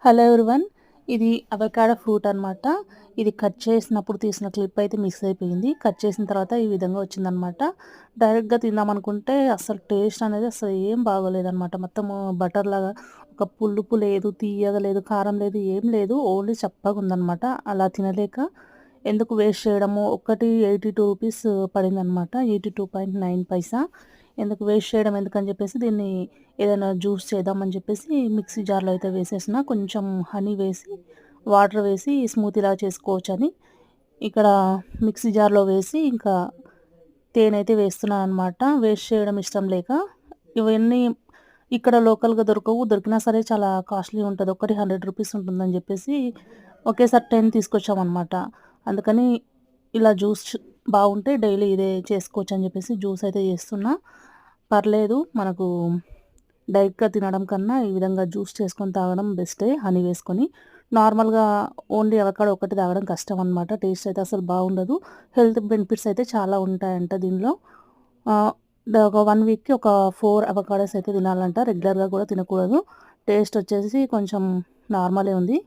Hello everyone. ఇది avocado fruit అనమాట. ఇది కట్ చేసినప్పుడు తీసిన క్లిప్ అయితే మిస్ అయిపోయింది. కట్ చేసిన తర్వాత ఈ విధంగా వచ్చిందనమాట. డైరెక్ట్‌గా తిందామనుకుంటే అసలు టేస్ట్ అనేది అసలు ఏం బాగోలేదనమాట. మొత్తము బటర్ లాగా ఒక పులుపు లేదు, తీయగా లేదు, కారం లేదు, ఏం లేదు. ఓన్లీ చప్పగుందనమాట. అలా తినలేక ఎందుకు వేస్ట్ చేయడము, ఒక్కటి రూ. 82 పడిందనమాట. 82.9 పైసా. ఎందుకు వేస్ట్ చేయడం ఎందుకని చెప్పేసి దీన్ని ఏదైనా జ్యూస్ చేద్దామని చెప్పేసి మిక్సీ జార్‌లో అయితే వేసేసిన. కొంచెం హనీ వేసి, వాటర్ వేసి స్మూతీలా చేసుకోవచ్చని ఇక్కడ మిక్సీ జార్‌లో వేసి ఇంకా తేనెైతే వేస్తున్నాననమాట. వేస్ట్ చేయడం ఇష్టం లేక. ఇవన్నీ ఇక్కడ లోకల్‌గా దొరకవు. దొరికినా సరే చాలా కాస్ట్‌లీ ఉంటది. ఒక్కటి రూ. 100 ఉంటుందని జెప్పేసి ఒకేసారి 10 తీసుకొచ్చామనమాట. అందుకని ఇలా జ్యూస్ బాగుంటే డైలీ ఇదే చేసుకోవచ్చని జెప్పేసి జ్యూస్ అయితే చేస్తున్నా. పర్లేదు మనకు డైరెక్ట్‌గా తినడం కన్నా ఈ విధంగా జ్యూస్ చేసుకొని తాగడం బెస్టే హనీ వేసుకొని. నార్మల్‌గా ఓన్లీ అవకాడో ఒక్కటి తాగడం కష్టం అనమాట. టేస్ట్ అయితే అసలు బాగుండదు. హెల్త్ బెనిఫిట్స్ అయితే చాలా ఉంటాయంట దీనిలో. ఆహ్, ఒక 1 వీక్‌కి ఒక 4 అవకాడోస్ అయితే తినాలంట. రెగ్యులర్‌గా కూడా తినకూడదు. టేస్ట్ వచ్చేసి కొంచెం నార్మలే ఉంది.